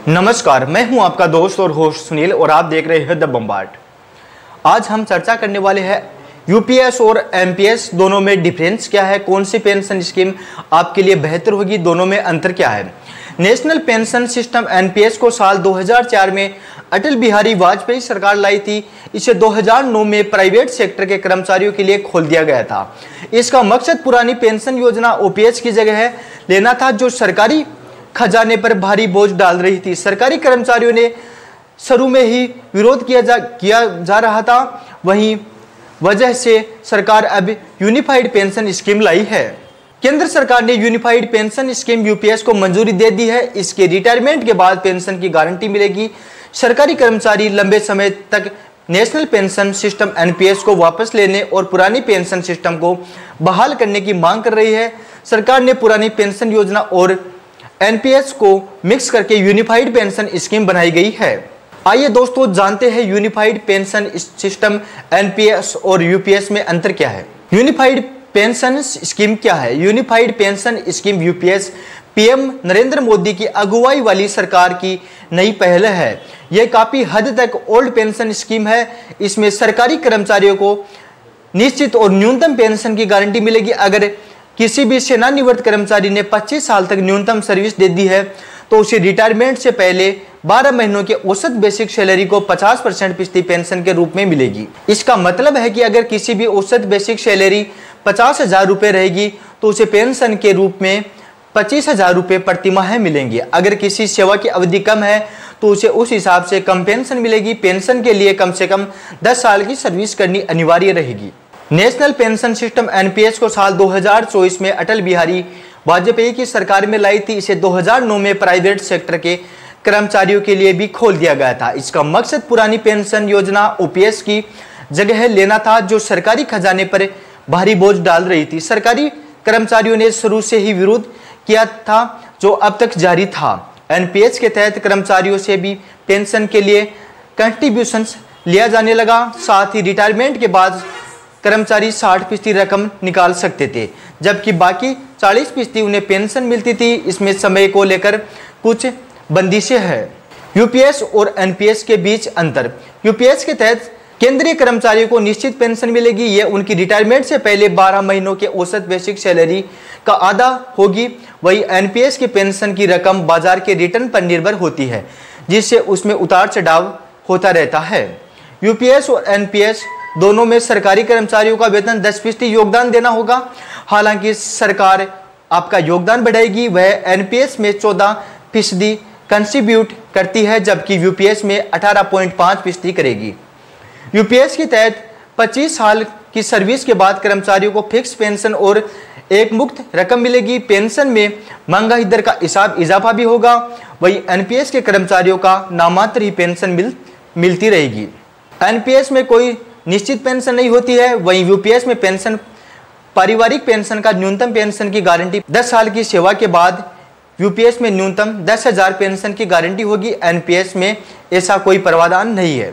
नमस्कार, मैं हूं आपका दोस्त और होस्ट सुनील और आप देख रहे हैं द बम्बार्ड। आज हम चर्चा करने वाले हैं यूपीएस और एमपीएस दोनों में डिफरेंस क्या है, कौन सी पेंशन स्कीम आपके लिए बेहतर होगी, दोनों में अंतर क्या है। नेशनल पेंशन सिस्टम एनपीएस को साल 2004 में अटल बिहारी वाजपेयी सरकार लाई थी। इसे 2009 में प्राइवेट सेक्टर के कर्मचारियों के लिए खोल दिया गया था। इसका मकसद पुरानी पेंशन योजना ओपीएस की जगह लेना था, जो सरकारी खजाने पर भारी बोझ डाल रही थी। सरकारी कर्मचारियों ने शुरू में ही विरोध किया जा रहा था, वहीं वजह से सरकार अब यूनिफाइड पेंशन स्कीम लाई है। केंद्र सरकार ने यूनिफाइड पेंशन स्कीम यूपीएस को मंजूरी दे दी है। इसके रिटायरमेंट के बाद पेंशन की गारंटी मिलेगी। सरकारी कर्मचारी लंबे समय तक नेशनल पेंशन सिस्टम एनपीएस को वापस लेने और पुरानी पेंशन सिस्टम को बहाल करने की मांग कर रही है। सरकार ने पुरानी पेंशन योजना और एनपीएस को मिक्स करके यूनिफाइड पेंशन स्कीम बनाई गई है। आइए दोस्तों जानते हैं यूनिफाइड पेंशन सिस्टम एनपीएस और यूपीएस में अंतर क्या है। यूनिफाइड पेंशन स्कीम क्या है। Unified pension scheme UPS PM Narendra Modi की अगुवाई वाली सरकार की नई पहल है। यह काफी हद तक ओल्ड पेंशन स्कीम है। इसमें सरकारी कर्मचारियों को निश्चित और न्यूनतम पेंशन की गारंटी मिलेगी। अगर किसी भी सेवानिवृत्त कर्मचारी ने 25 साल तक न्यूनतम सर्विस दे दी है तो उसे रिटायरमेंट से पहले 12 महीनों के औसत बेसिक सैलरी को 50% पिछली पेंशन के रूप में मिलेगी। इसका मतलब है कि अगर किसी भी औसत बेसिक सैलरी 50,000 रुपये रहेगी तो उसे पेंशन के रूप में 25,000 रुपये प्रति माह मिलेंगे। अगर किसी सेवा की अवधि कम है तो उसे उस हिसाब से कम पेंशन मिलेगी। पेंशन के लिए कम से कम 10 साल की सर्विस करनी अनिवार्य रहेगी। नेशनल पेंशन सिस्टम एनपीएस को साल 2024 में अटल बिहारी वाजपेयी की सरकार में लाई थी। इसे 2009 में प्राइवेट सेक्टर के कर्मचारियों के लिए भी खोल दिया गया था। इसका मकसद पुरानी पेंशन योजना ओपीएस की जगह लेना था, जो सरकारी खजाने पर भारी बोझ डाल रही थी। सरकारी कर्मचारियों ने शुरू से ही विरोध किया था, जो अब तक जारी था। एनपीएस के तहत कर्मचारियों से भी पेंशन के लिए कंट्रीब्यूशन लिया जाने लगा। साथ ही रिटायरमेंट के बाद कर्मचारी 60% रकम निकाल सकते थे, जबकि बाकी 40% उन्हें पेंशन मिलती थी। इसमें समय को लेकर कुछ बंदिशें हैं। यूपीएस और एनपीएस के बीच अंतर। यूपीएस के तहत केंद्रीय कर्मचारियों को निश्चित पेंशन मिलेगी। यह उनकी रिटायरमेंट से पहले 12 महीनों के औसत बेसिक सैलरी का आधा होगी। वही एनपीएस की पेंशन की रकम बाजार के रिटर्न पर निर्भर होती है, जिससे उसमें उतार चढ़ाव होता रहता है। यूपीएस और एनपीएस दोनों में सरकारी कर्मचारियों का वेतन 10% योगदान देना होगा। हालांकि सरकार आपका योगदान बढ़ाएगी, वह एनपीएस में 14% कंट्रीब्यूट करती है, जबकि यूपीएस में 18.5% करेगी। यूपीएस के तहत 25 साल की सर्विस के बाद कर्मचारियों को फिक्स पेंशन और एक मुक्त रकम मिलेगी। पेंशन में महंगाई दर का इजाफा भी होगा। वही एनपीएस के कर्मचारियों का नामात्र ही पेंशन मिलती रहेगी। एनपीएस में कोई निश्चित पेंशन नहीं होती है। वहीं यूपीएस में पेंशन पारिवारिक पेंशन का न्यूनतम पेंशन की गारंटी 10 साल की सेवा के बाद यूपीएस में न्यूनतम 10,000 पेंशन की गारंटी होगी। एनपीएस में ऐसा कोई प्रावधान नहीं है।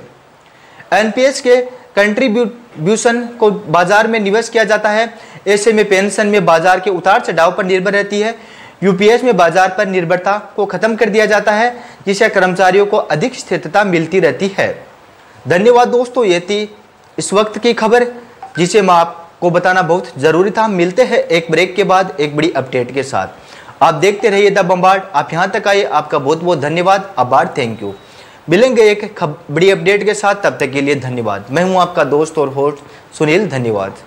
एनपीएस के कंट्रीब्यूशन को बाजार में निवेश किया जाता है। ऐसे में पेंशन में बाजार के उतार चढ़ाव पर निर्भर रहती है। यूपीएस में बाजार पर निर्भरता को खत्म कर दिया जाता है, जिससे कर्मचारियों को अधिक स्थिरता मिलती रहती है। धन्यवाद दोस्तों, ये थी इस वक्त की खबर, जिसे मैं आपको बताना बहुत जरूरी था। मिलते हैं एक ब्रेक के बाद एक बड़ी अपडेट के साथ। आप देखते रहिए द बम्बार्ड। आप यहां तक आए, आपका बहुत बहुत धन्यवाद। आभार, थैंक यू। मिलेंगे एक बड़ी अपडेट के साथ, तब तक के लिए धन्यवाद। मैं हूं आपका दोस्त और होस्ट सुनील। धन्यवाद।